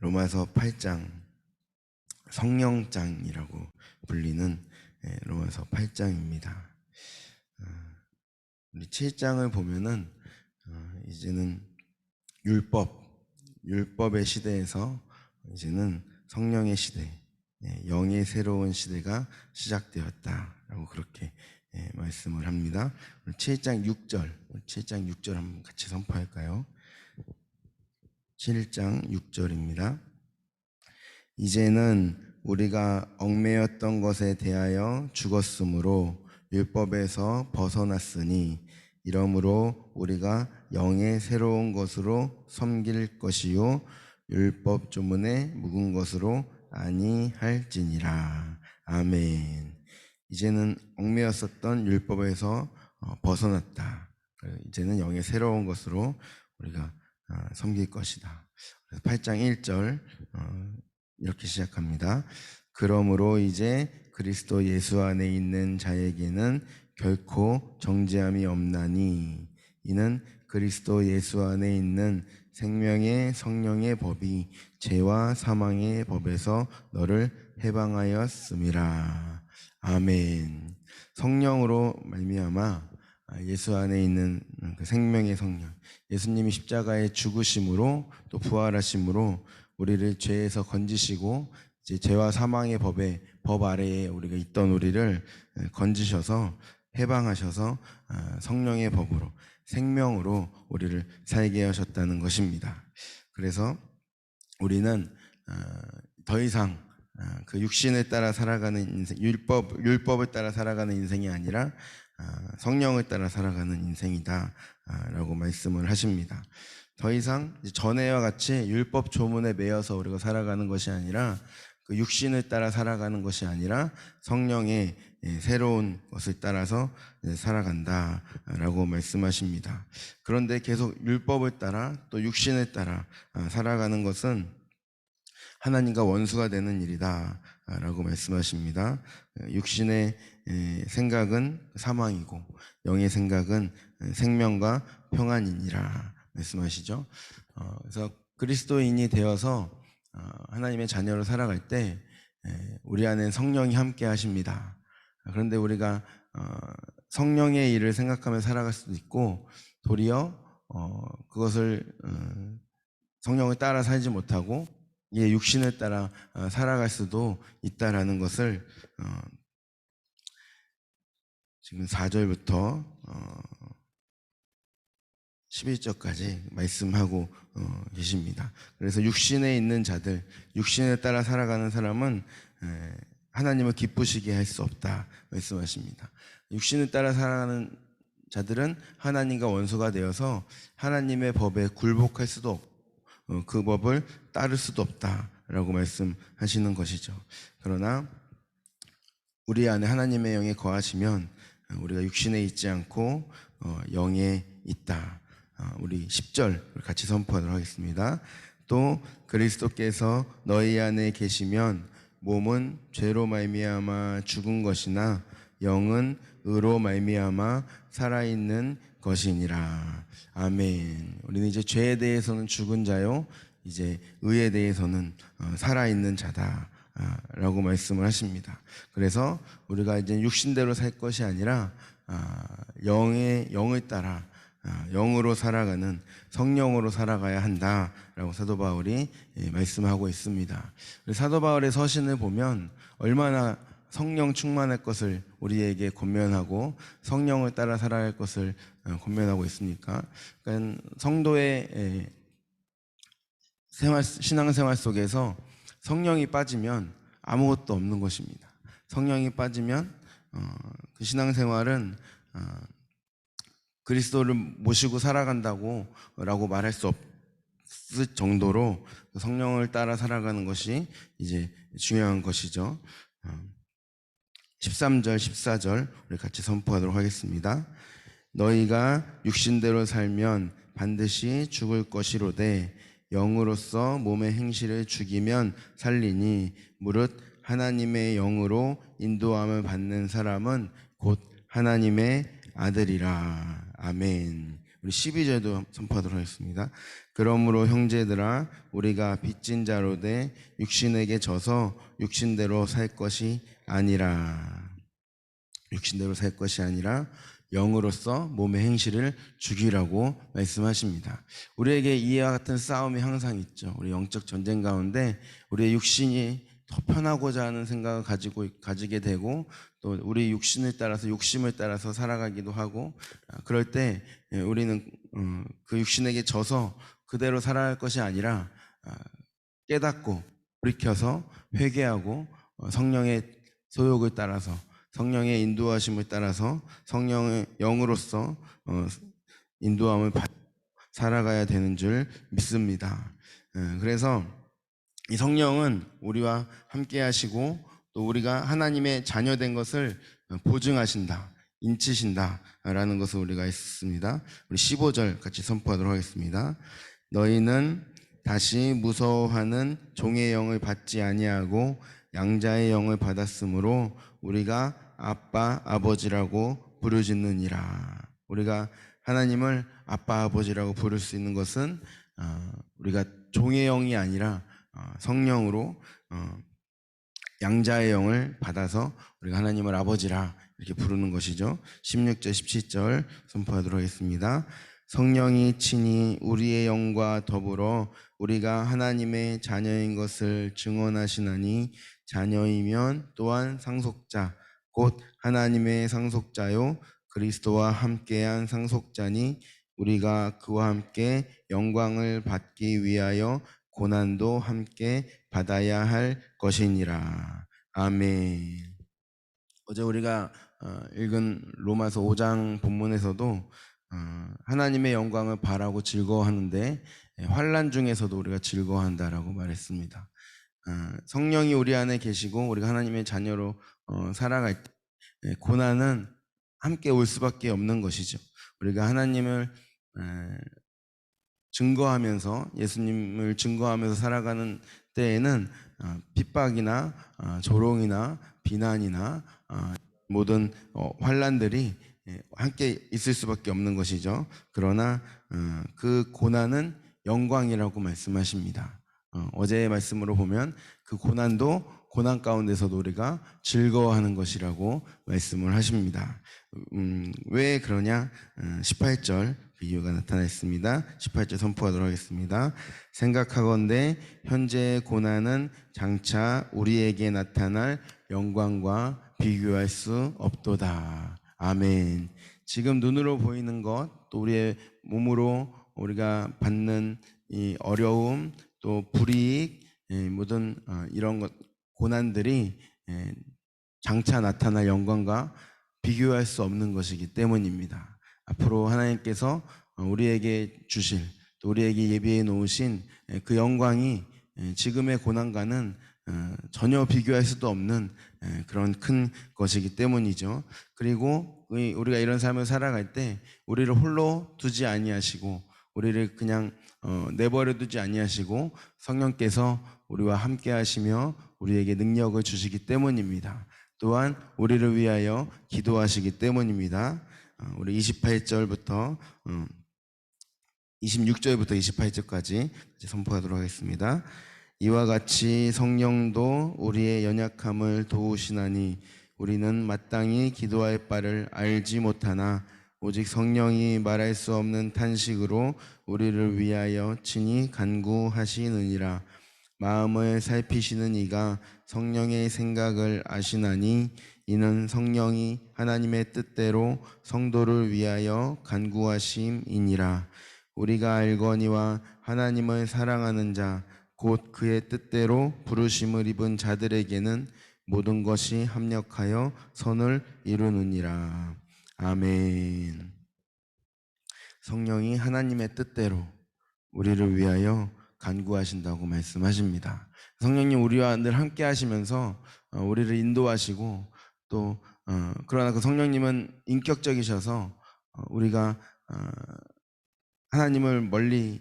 로마서 8장 성령장이라고 불리는 로마서 8장입니다. 우리 7장을 보면은 이제는 율법의 시대에서 이제는 성령의 시대, 영의 새로운 시대가 시작되었다라고 그렇게 말씀을 합니다. 7장 6절 한번 같이 선포할까요? 7장 6절입니다. 이제는 우리가 얽매였던 것에 대하여 죽었으므로 율법에서 벗어났으니 이러므로 우리가 영의 새로운 것으로 섬길 것이요 율법 조문에 묵은 것으로 아니할지니라. 아멘. 이제는 얽매였었던 율법에서 벗어났다. 이제는 영의 새로운 것으로 우리가 섬길 것이다. 8장 1절 이렇게 시작합니다. 그러므로 이제 그리스도 예수 안에 있는 자에게는 결코 정죄함이 없나니 이는 그리스도 예수 안에 있는 생명의 성령의 법이 죄와 사망의 법에서 너를 해방하였음이라. 아멘. 성령으로 말미암아 예수 안에 있는 그 생명의 성령, 예수님이 십자가에 죽으심으로 또 부활하심으로 우리를 죄에서 건지시고 이제 죄와 사망의 법 아래에 우리가 있던 우리를 건지셔서 해방하셔서 성령의 법으로 생명으로 우리를 살게 하셨다는 것입니다. 그래서 우리는 더 이상 그 육신을 따라 살아가는 인생, 율법을 따라 살아가는 인생이 아니라 성령을 따라 살아가는 인생이다 라고 말씀을 하십니다. 더 이상 전에와 같이 율법 조문에 매여서 우리가 살아가는 것이 아니라 그 육신을 따라 살아가는 것이 아니라 성령의 새로운 것을 따라서 살아간다라고 말씀하십니다. 그런데 계속 율법을 따라 또 육신을 따라 살아가는 것은 하나님과 원수가 되는 일이다라고 말씀하십니다. 육신의 생각은 사망이고 영의 생각은 생명과 평안이니라 말씀하시죠. 그래서 그리스도인이 되어서 하나님의 자녀로 살아갈 때 우리 안에 성령이 함께 하십니다. 그런데 우리가 성령의 일을 생각하며 살아갈 수도 있고 도리어 그것을 성령을 따라 살지 못하고 육신을 따라 살아갈 수도 있다라는 것을 지금 4절부터 11절까지 말씀하고 계십니다. 그래서 육신에 있는 자들, 육신을 따라 살아가는 사람은 하나님을 기쁘시게 할 수 없다 말씀하십니다. 육신을 따라 살아가는 자들은 하나님과 원수가 되어서 하나님의 법에 굴복할 수도 없고 그 법을 따를 수도 없다라고 말씀하시는 것이죠. 그러나 우리 안에 하나님의 영이 거하시면 우리가 육신에 있지 않고 영에 있다. 우리 10절 같이 선포하도록 하겠습니다. 또 그리스도께서 너희 안에 계시면 몸은 죄로 말미암아 죽은 것이나 영은 의로 말미암아 살아있는 것이니라. 아멘. 우리는 이제 죄에 대해서는 죽은 자요, 이제 의에 대해서는 살아있는 자다 라고 말씀을 하십니다. 그래서 우리가 이제 육신대로 살 것이 아니라 영을 따라 영으로 살아가는 성령으로 살아가야 한다라고 사도 바울이 말씀하고 있습니다. 사도 바울의 서신을 보면 얼마나 성령 충만할 것을 우리에게 권면하고 성령을 따라 살아갈 것을 권면하고 있습니까? 그러니까 성도의 신앙생활 속에서 성령이 빠지면 아무것도 없는 것입니다. 성령이 빠지면 그 신앙생활은 그리스도를 모시고 살아간다고 라고 말할 수 없을 정도로 성령을 따라 살아가는 것이 이제 중요한 것이죠. 13절, 14절 우리 같이 선포하도록 하겠습니다. 너희가 육신대로 살면 반드시 죽을 것이로되 영으로서 몸의 행실을 죽이면 살리니 무릇 하나님의 영으로 인도함을 받는 사람은 곧 하나님의 아들이라. 아멘. 우리 12절도 선포하도록 하겠습니다. 그러므로 형제들아 우리가 빚진 자로 돼 육신에게 져서 육신대로 살 것이 아니라 육신대로 살 것이 아니라 영으로서 몸의 행실을 죽이라고 말씀하십니다. 우리에게 이와 같은 싸움이 항상 있죠. 우리 영적 전쟁 가운데 우리의 육신이 더 편하고자 하는 생각을 가지게 되고 또 우리 육신을 따라서 욕심을 따라서 살아가기도 하고 그럴 때 우리는 그 육신에게 져서 그대로 살아갈 것이 아니라 깨닫고 돌이켜서 회개하고 성령의 소욕을 따라서 성령의 인도하심을 따라서 성령의 영으로서 인도함을 받고 살아가야 되는 줄 믿습니다. 그래서 이 성령은 우리와 함께 하시고 또 우리가 하나님의 자녀된 것을 보증하신다, 인치신다라는 것을 우리가 했습니다. 우리 15절 같이 선포하도록 하겠습니다. 너희는 다시 무서워하는 종의 영을 받지 아니하고 양자의 영을 받았으므로 우리가 아빠 아버지라고 부르짖느니라. 우리가 하나님을 아빠 아버지라고 부를 수 있는 것은 우리가 종의 영이 아니라 성령으로 양자의 영을 받아서 우리가 하나님을 아버지라 이렇게 부르는 것이죠. 16절 17절 선포하도록 하겠습니다. 성령이 친히 우리의 영과 더불어 우리가 하나님의 자녀인 것을 증언하시나니 자녀이면 또한 상속자 곧 하나님의 상속자요 그리스도와 함께한 상속자니 우리가 그와 함께 영광을 받기 위하여 고난도 함께 받아야 할 것이니라. 아멘. 어제 우리가 읽은 로마서 5장 본문에서도 하나님의 영광을 바라고 즐거워하는데 환난 중에서도 우리가 즐거워한다라고 말했습니다. 성령이 우리 안에 계시고 우리가 하나님의 자녀로 살아갈 때 고난은 함께 올 수밖에 없는 것이죠. 우리가 하나님을 증거하면서 예수님을 증거하면서 살아가는 때에는 핍박이나 조롱이나 비난이나 모든 환난들이 함께 있을 수밖에 없는 것이죠. 그러나 그 고난은 영광이라고 말씀하십니다. 어제의 말씀으로 보면 그 고난도 고난 가운데서도 우리가 즐거워하는 것이라고 말씀을 하십니다. 왜 그러냐? 18절 그 이유가 나타나 있습니다. 18절 선포하도록 하겠습니다. 생각하건대 현재의 고난은 장차 우리에게 나타날 영광과 비교할 수 없도다. 아멘. 지금 눈으로 보이는 것, 또 우리의 몸으로 우리가 받는 이 어려움, 또 불이익, 모든 이런 것, 고난들이 장차 나타날 영광과 비교할 수 없는 것이기 때문입니다. 앞으로 하나님께서 우리에게 주실, 또 우리에게 예비해 놓으신 그 영광이 지금의 고난과는 전혀 비교할 수도 없는 그런 큰 것이기 때문이죠. 그리고 우리가 이런 삶을 살아갈 때 우리를 홀로 두지 아니하시고 우리를 그냥 내버려 두지 아니하시고 성령께서 우리와 함께 하시며 우리에게 능력을 주시기 때문입니다. 또한 우리를 위하여 기도하시기 때문입니다. 우리 26절부터 28절까지 선포하도록 하겠습니다. 이와 같이 성령도 우리의 연약함을 도우시나니 우리는 마땅히 기도할 바를 알지 못하나 오직 성령이 말할 수 없는 탄식으로 우리를 위하여 친히 간구하시느니라. 마음을 살피시는 이가 성령의 생각을 아시나니 이는 성령이 하나님의 뜻대로 성도를 위하여 간구하심이니라. 우리가 알거니와 하나님을 사랑하는 자 곧 그의 뜻대로 부르심을 입은 자들에게는 모든 것이 합력하여 선을 이루느니라. 아멘. 성령이 하나님의 뜻대로 우리를 위하여 간구하신다고 말씀하십니다. 성령님 우리와 늘 함께 하시면서 우리를 인도하시고 또 그러나 그 성령님은 인격적이셔서 우리가 하나님을 멀리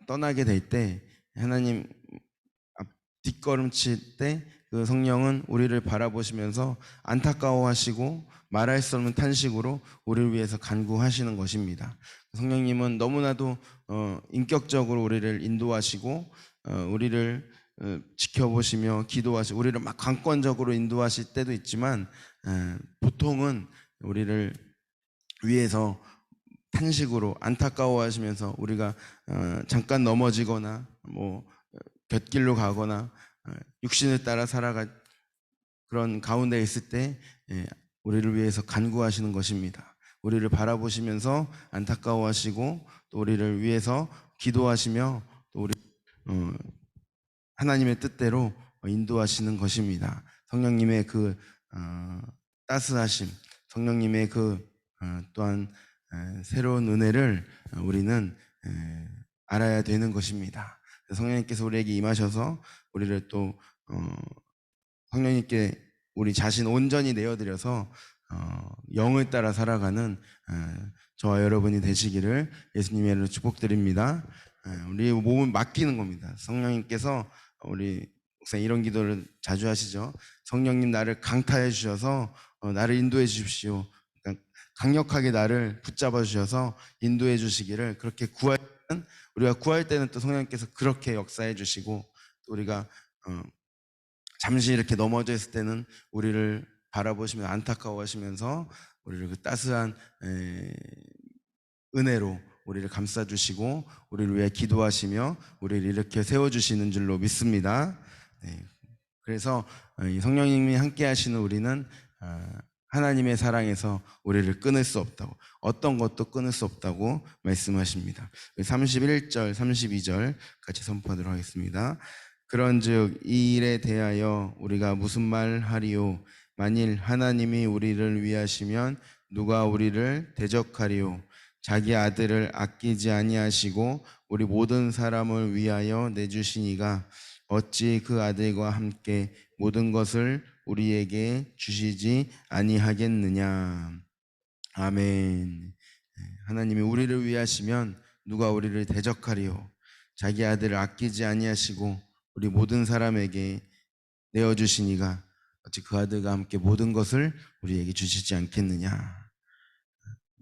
떠나게 될 때 하나님 뒷걸음칠 때 그 성령은 우리를 바라보시면서 안타까워하시고 말할 수 없는 탄식으로 우리를 위해서 간구하시는 것입니다. 성령님은 너무나도 인격적으로 우리를 인도하시고 우리를 지켜보시며 기도하시고 우리를 막 강권적으로 인도하실 때도 있지만 보통은 우리를 위해서 탄식으로 안타까워하시면서 우리가 잠깐 넘어지거나 뭐 곁길로 가거나 육신을 따라 살아가 그런 가운데 있을 때 우리를 위해서 간구하시는 것입니다. 우리를 바라보시면서 안타까워하시고 또 우리를 위해서 기도하시며 또 우리 하나님의 뜻대로 인도하시는 것입니다. 성령님의 그 따스하심, 성령님의 그 또한 새로운 은혜를 우리는 알아야 되는 것입니다. 성령님께서 우리에게 임하셔서 우리를 또 성령님께 우리 자신 온전히 내어드려서 영을 따라 살아가는 저와 여러분이 되시기를 예수님의 이름으로 축복드립니다. 우리 몸을 맡기는 겁니다. 성령님께서 우리 목사님 이런 기도를 자주 하시죠. 성령님 나를 강타해 주셔서 나를 인도해 주십시오. 그러니까 강력하게 나를 붙잡아 주셔서 인도해 주시기를 그렇게 구할 때는 우리가 구할 때는 또 성령님께서 그렇게 역사해 주시고 또 우리가 잠시 이렇게 넘어져 있을 때는 우리를 바라보시며 안타까워하시면서 우리를 그 따스한 은혜로 우리를 감싸주시고 우리를 위해 기도하시며 우리를 이렇게 세워주시는 줄로 믿습니다. 네. 그래서 이 성령님이 함께 하시는 우리는 하나님의 사랑에서 우리를 끊을 수 없다고 어떤 것도 끊을 수 없다고 말씀하십니다. 31절 32절 같이 선포하도록 하겠습니다. 그런즉 이 일에 대하여 우리가 무슨 말 하리요? 만일 하나님이 우리를 위하시면 누가 우리를 대적하리요? 자기 아들을 아끼지 아니하시고 우리 모든 사람을 위하여 내주시니가 어찌 그 아들과 함께 모든 것을 우리에게 주시지 아니하겠느냐. 아멘. 하나님이 우리를 위하시면 누가 우리를 대적하리요? 자기 아들을 아끼지 아니하시고 우리 모든 사람에게 내어주시니가 어찌 그 아들과 함께 모든 것을 우리에게 주시지 않겠느냐.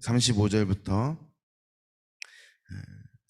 35절부터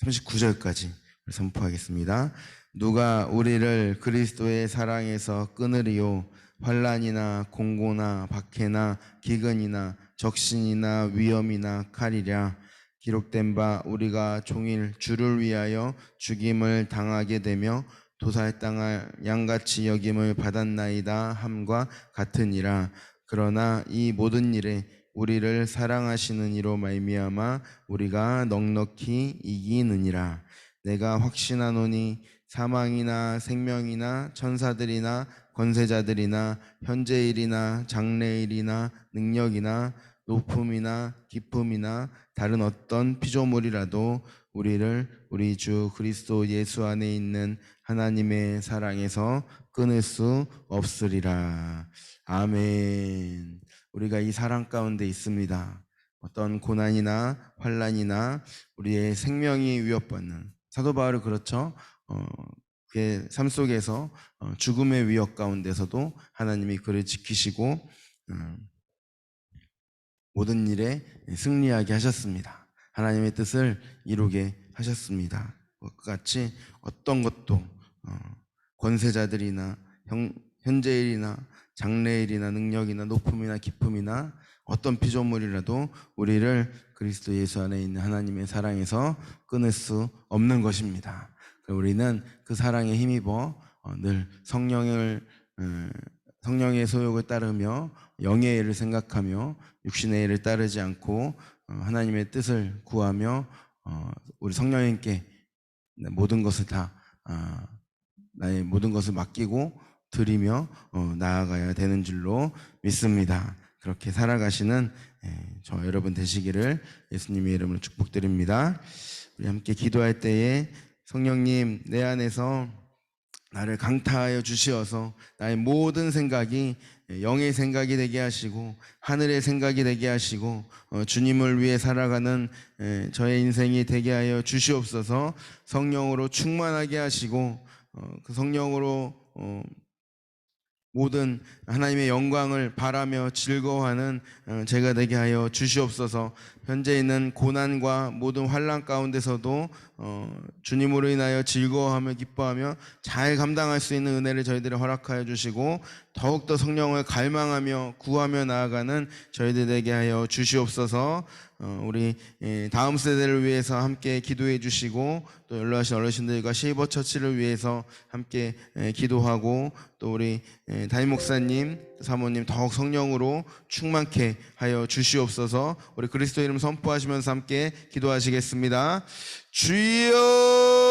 39절까지 선포하겠습니다. 누가 우리를 그리스도의 사랑에서 끊으리요? 환난이나 공고나 박해나 기근이나 적신이나 위험이나 칼이랴. 기록된 바 우리가 종일 주를 위하여 죽임을 당하게 되며 도살당할 양같이 여김을 받았나이다 함과 같으니라. 그러나 이 모든 일에 우리를 사랑하시는 이로 말미암아 우리가 넉넉히 이기느니라. 내가 확신하노니 사망이나 생명이나 천사들이나 권세자들이나 현재일이나 장래일이나 능력이나 높음이나 기쁨이나 다른 어떤 피조물이라도 우리를 우리 주 그리스도 예수 안에 있는 하나님의 사랑에서 끊을 수 없으리라. 아멘. 우리가 이 사랑 가운데 있습니다. 어떤 고난이나 환난이나 우리의 생명이 위협받는 사도 바울은 그렇죠. 그의 삶 속에서 죽음의 위협 가운데서도 하나님이 그를 지키시고 모든 일에 승리하게 하셨습니다. 하나님의 뜻을 이루게 하셨습니다. 그와 같이 어떤 것도 권세자들이나 현재일이나 장래일이나 능력이나 높음이나 기쁨이나 어떤 피조물이라도 우리를 그리스도 예수 안에 있는 하나님의 사랑에서 끊을 수 없는 것입니다. 우리는 그 사랑에 힘입어 늘 성령의 소욕을 따르며 영의 일을 생각하며 육신의 일을 따르지 않고 하나님의 뜻을 구하며 우리 성령님께 모든 것을 다 나의 모든 것을 맡기고 드리며 나아가야 되는 줄로 믿습니다. 그렇게 살아가시는 저 여러분 되시기를 예수님의 이름으로 축복드립니다. 우리 함께 기도할 때에 성령님 내 안에서 나를 강타하여 주시어서 나의 모든 생각이 영의 생각이 되게 하시고 하늘의 생각이 되게 하시고 주님을 위해 살아가는 저의 인생이 되게 하여 주시옵소서. 성령으로 충만하게 하시고 그 성령으로 모든 하나님의 영광을 바라며 즐거워하는 제가 되게 하여 주시옵소서. 현재 있는 고난과 모든 환난 가운데서도 주님으로 인하여 즐거워하며 기뻐하며 잘 감당할 수 있는 은혜를 저희들이 허락하여 주시고 더욱더 성령을 갈망하며 구하며 나아가는 저희들 되게 하여 주시옵소서. 우리 다음 세대를 위해서 함께 기도해 주시고 또 연로하신 어르신들과 쉐이버 처치를 위해서 함께 기도하고 또 우리 담임 목사님, 사모님 더욱 성령으로 충만케 하여 주시옵소서. 우리 그리스도 이름 선포하시면서 함께 기도하시겠습니다. 주여